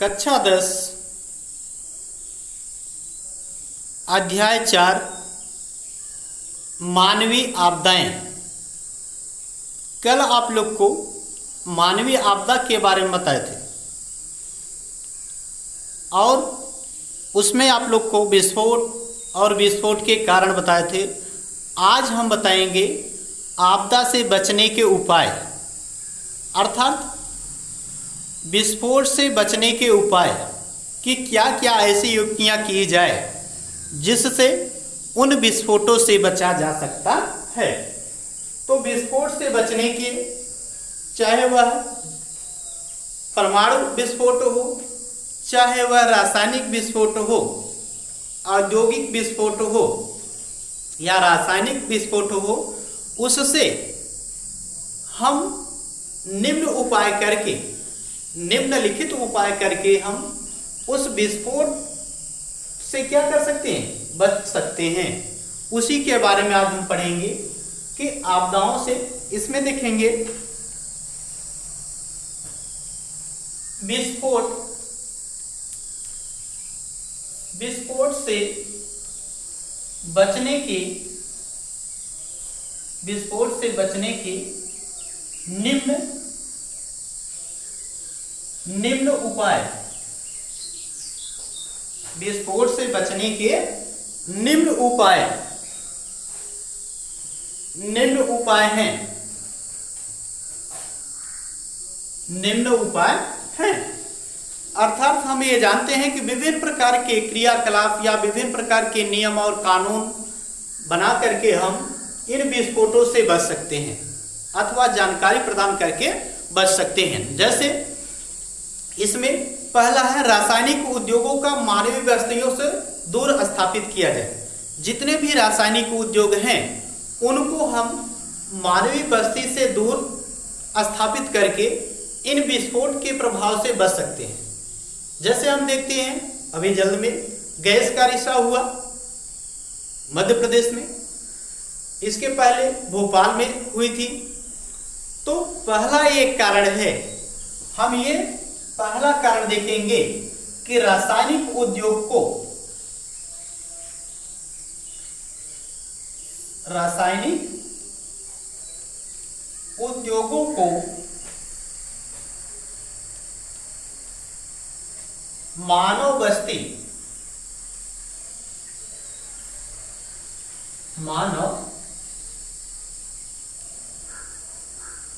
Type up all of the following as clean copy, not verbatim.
कक्षा 10 अध्याय 4 मानवीय आपदाएं। कल आप लोग को मानवीय आपदा के बारे में बताए थे और उसमें आप लोग को विस्फोट और विस्फोट के कारण बताए थे। आज हम बताएंगे आपदा से बचने के उपाय, अर्थात विस्फोट से बचने के उपाय कि क्या क्या ऐसी युक्तियां की जाए जिससे उन विस्फोटों से बचा जा सकता है। तो विस्फोट से बचने के, चाहे वह परमाणु विस्फोट हो, चाहे वह रासायनिक विस्फोट हो, औद्योगिक विस्फोट हो या रासायनिक विस्फोट हो, उससे हम निम्नलिखित उपाय करके हम उस विस्फोट से क्या कर सकते हैं, बच सकते हैं। उसी के बारे में आज हम पढ़ेंगे कि आपदाओं से, इसमें देखेंगे विस्फोट से बचने के निम्न उपाय। विस्फोट से बचने के निम्न उपाय हैं। अर्थात हम ये जानते हैं कि विभिन्न प्रकार के क्रियाकलाप या विभिन्न प्रकार के नियम और कानून बना करके हम इन विस्फोटों से बच सकते हैं अथवा जानकारी प्रदान करके बच सकते हैं। जैसे इसमें पहला है रासायनिक उद्योगों का मानवीय बस्तियों से दूर स्थापित किया जाए। जितने भी रासायनिक उद्योग हैं उनको हम मानवीय बस्ती से दूर स्थापित करके इन विस्फोट के प्रभाव से बच सकते हैं। जैसे हम देखते हैं अभी जल्द में गैस का रिसाव हुआ मध्य प्रदेश में, इसके पहले भोपाल में हुई थी। तो पहला एक कारण है, हम ये पहला कारण देखेंगे कि रासायनिक उद्योगों को मानव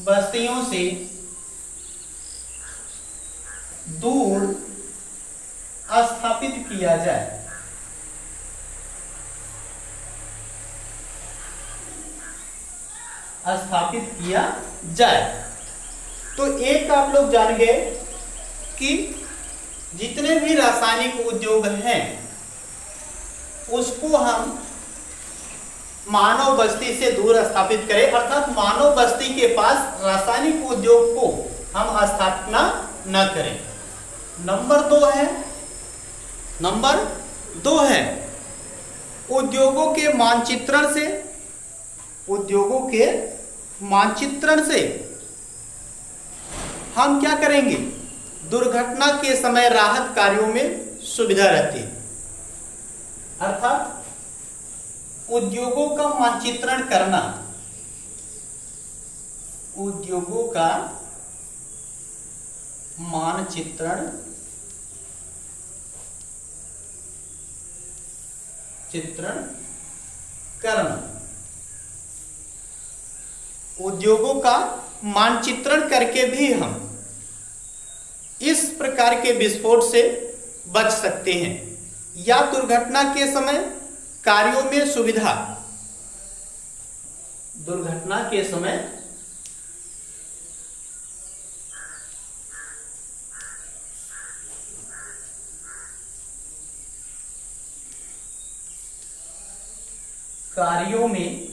बस्तियों से दूर स्थापित किया जाए। तो एक आप लोग जान गए कि जितने भी रासायनिक उद्योग हैं उसको हम मानव बस्ती से दूर स्थापित करें, अर्थात मानव बस्ती के पास रासायनिक उद्योग को हम स्थापना न करें। नंबर दो है उद्योगों के मानचित्रण से हम क्या करेंगे, दुर्घटना के समय राहत कार्यों में सुविधा रहती है। अर्थात उद्योगों का मानचित्रण करना, उद्योगों का मानचित्रण करना, उद्योगों का मानचित्रण करके भी हम इस प्रकार के विस्फोट से बच सकते हैं। या दुर्घटना के समय कार्यों में सुविधा, दुर्घटना के समय कार्यों में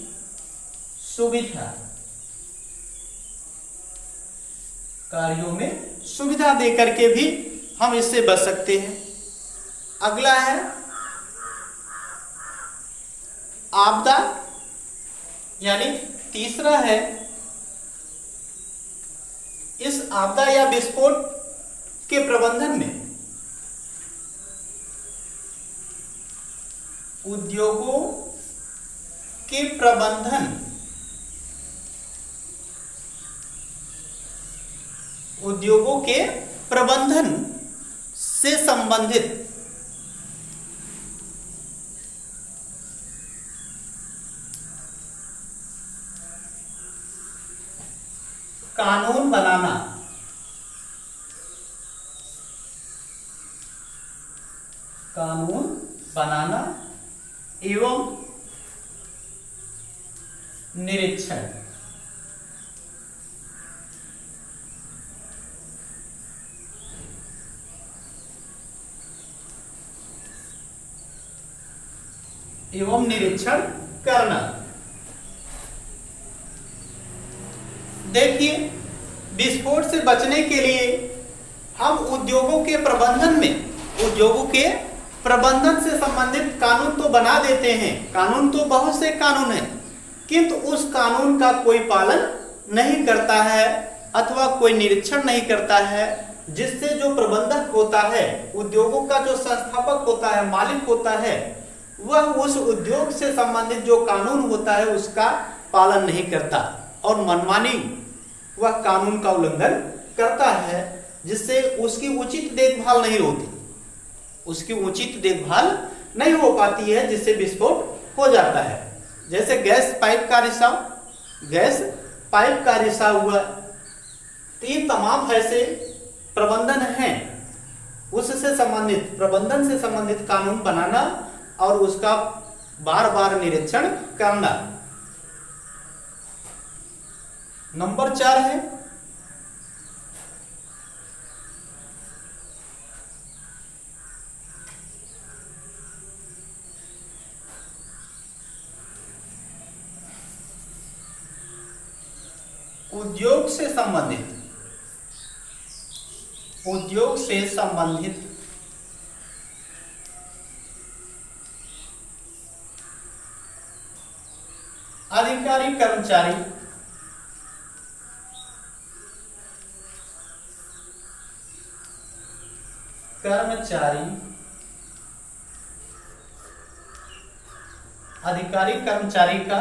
सुविधा दे करके भी हम इससे बच सकते हैं। अगला है आपदा, यानी तीसरा है इस आपदा या विस्फोट के प्रबंधन में उद्योगों के प्रबंधन से संबंधित कानून बनाना एवं निरीक्षण करना। देखिए, विस्फोट से बचने के लिए हम उद्योगों के प्रबंधन से संबंधित कानून तो बना देते हैं। कानून तो बहुत से कानून हैं, किंतु उस कानून का कोई पालन नहीं करता है अथवा कोई निरीक्षण नहीं करता है, जिससे जो प्रबंधक होता है, उद्योगों का जो संस्थापक होता है, मालिक होता है, वह उस उद्योग से संबंधित जो कानून होता है उसका पालन नहीं करता और मनमानी वह कानून का उल्लंघन करता है, जिससे उसकी उचित देखभाल नहीं हो पाती है, जिससे विस्फोट हो जाता है। जैसे गैस पाइप का रिसाव हुआ, तो ये तमाम ऐसे प्रबंधन हैं, प्रबंधन से संबंधित कानून बनाना और उसका बार बार निरीक्षण करना। नंबर 4 है उद्योग से संबंधित अधिकारी कर्मचारी का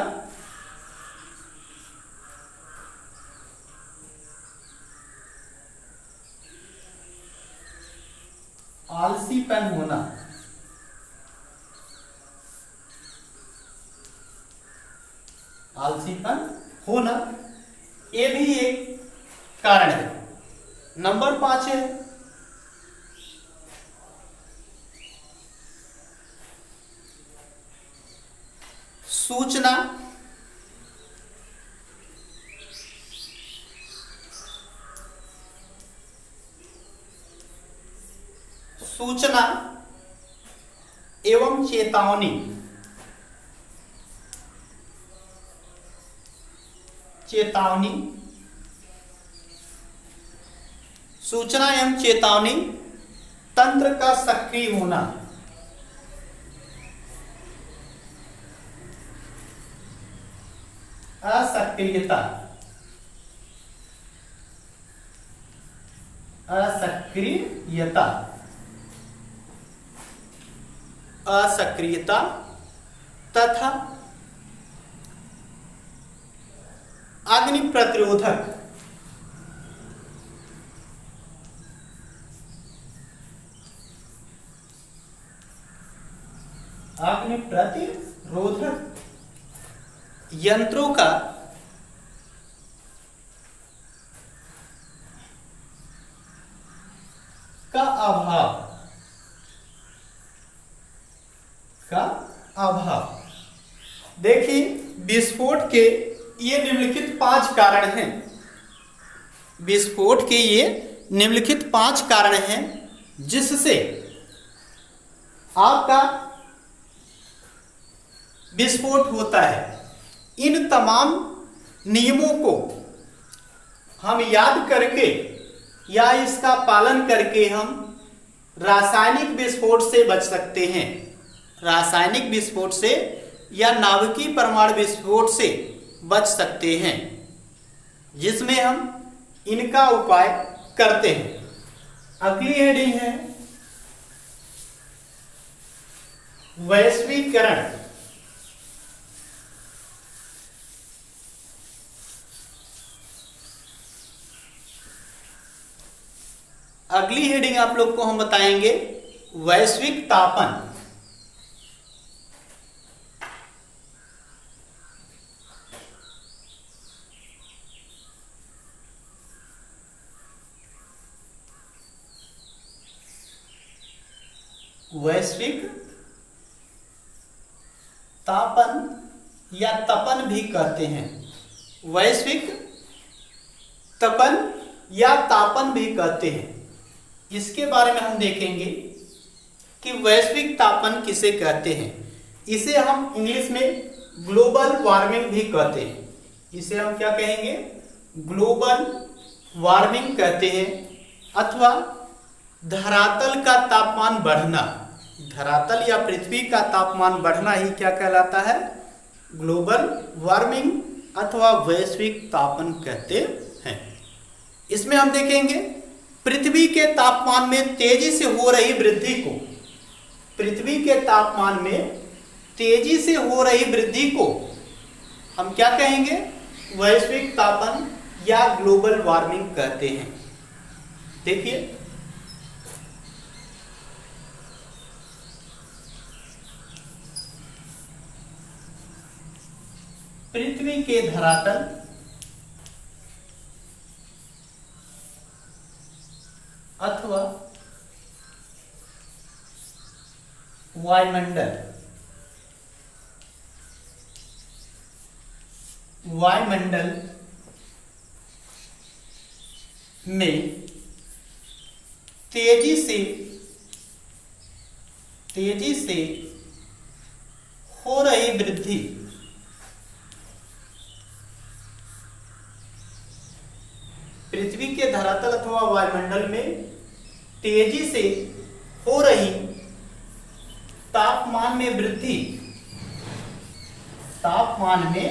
आलसीपन होना ये भी एक कारण है। नंबर 5 है सूचना एवं चेतावनी सूचना एवं चेतावनी तंत्र का सक्रिय होना, असक्रियता तथा अग्नि प्रतिरोधक यंत्रों का अभाव। देखिए, विस्फोट के ये निम्नलिखित 5 कारण हैं। विस्फोट के ये निम्नलिखित 5 कारण हैं जिससे आपका विस्फोट होता है। इन तमाम नियमों को हम याद करके या इसका पालन करके हम रासायनिक विस्फोट से बच सकते हैं। रासायनिक विस्फोट से या नाभिकीय परमाणु विस्फोट से बच सकते हैं, जिसमें हम इनका उपाय करते हैं। अगली हेडिंग है वैश्वीकरण। अगली हेडिंग आप लोग को हम बताएंगे वैश्विक तापन। वैश्विक तापन या तपन भी कहते हैं। वैश्विक तपन या तापन भी कहते हैं। इसके बारे में हम देखेंगे कि वैश्विक तापन किसे कहते हैं। इसे हम इंग्लिश में ग्लोबल वार्मिंग भी कहते हैं। इसे हम क्या कहेंगे? ग्लोबल वार्मिंग कहते हैं, अथवा धरातल का तापमान बढ़ना। धरातल या पृथ्वी का तापमान बढ़ना ही क्या कहलाता है? ग्लोबल वार्मिंग अथवा वैश्विक तापन कहते हैं। इसमें हम देखेंगे पृथ्वी के तापमान में तेजी से हो रही वृद्धि को, पृथ्वी के तापमान में तेजी से हो रही वृद्धि को हम क्या कहेंगे? वैश्विक तापन या ग्लोबल वार्मिंग कहते हैं। देखिए, पृथ्वी के धरातल अथवा वायुमंडल, वायुमंडल में तेजी से हो रही वृद्धि पृथ्वी के धरातल अथवा वायुमंडल में तेजी से हो रही तापमान में वृद्धि, तापमान में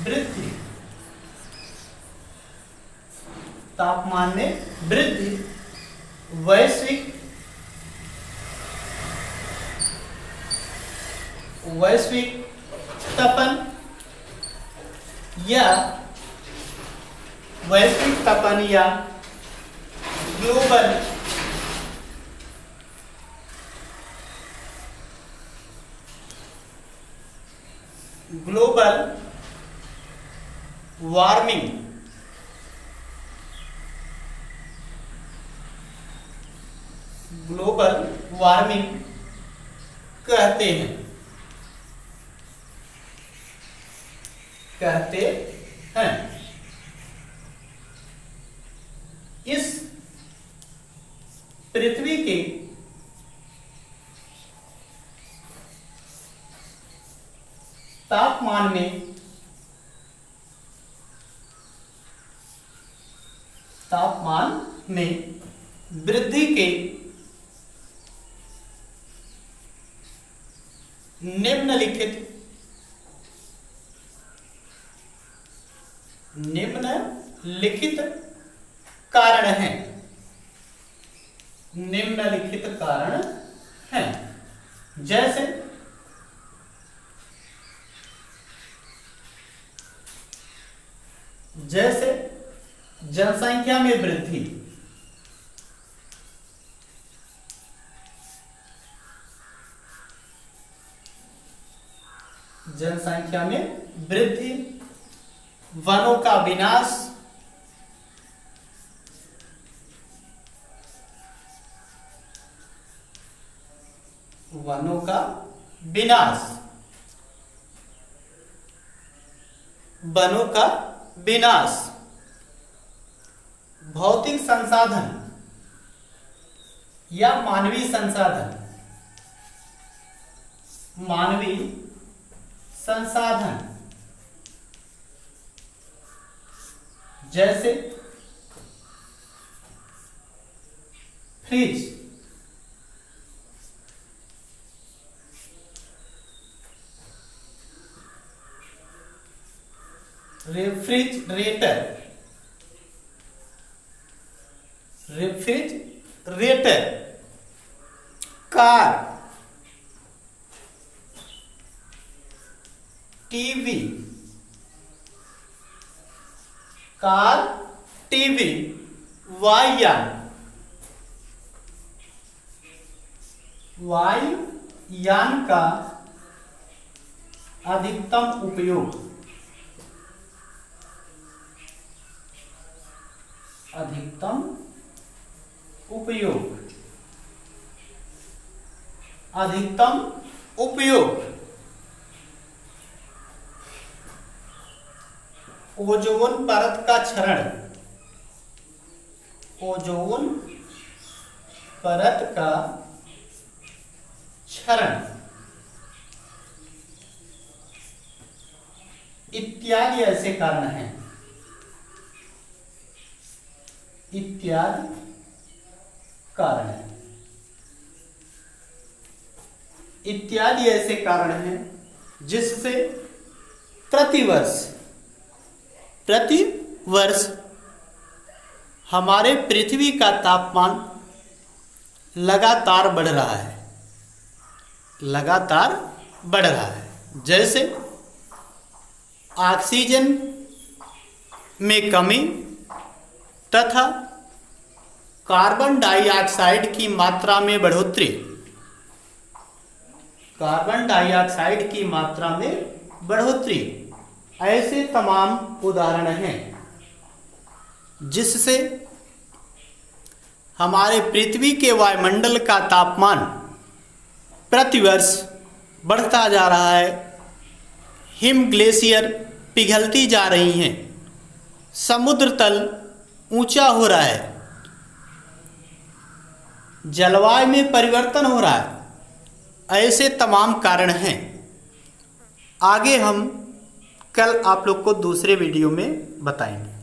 वृद्धि, तापमान में वृद्धि वैश्विक तपन या वैश्विक तपन या ग्लोबल वार्मिंग कहते हैं। इस पृथ्वी के तापमान में वृद्धि के निम्नलिखित कारण हैं। निम्नलिखित कारण हैं, जैसे जनसंख्या में वृद्धि, जनसंख्या में वृद्धि, वनों का विनाश, वनों का विनाश, वनों का विनाश, भौतिक संसाधन या मानवीय संसाधन, मानवीय संसाधन, जैसे fridge, refrigerator, car, TV, car, TV, वायुयान, वायुयान का अधिकतम उपयोग, अधिकतम उपयोग, अधिकतम उपयोग ओजोन परत का क्षरण, ओजोन परत का क्षरण इत्यादि ऐसे कारण हैं, इत्यादि कारण हैं, इत्यादि ऐसे कारण हैं जिससे प्रतिवर्ष हमारे पृथ्वी का तापमान लगातार बढ़ रहा है, लगातार बढ़ रहा है। जैसे ऑक्सीजन में कमी तथा कार्बन डाइऑक्साइड की मात्रा में बढ़ोतरी, कार्बन डाइऑक्साइड की मात्रा में बढ़ोतरी, ऐसे तमाम उदाहरण हैं जिससे हमारे पृथ्वी के वायुमंडल का तापमान प्रतिवर्ष बढ़ता जा रहा है। हिम ग्लेशियर पिघलती जा रही हैं, समुद्र तल ऊंचा हो रहा है, जलवायु में परिवर्तन हो रहा है, ऐसे तमाम कारण हैं। आगे हम कल आप लोग को दूसरे वीडियो में बताएंगे।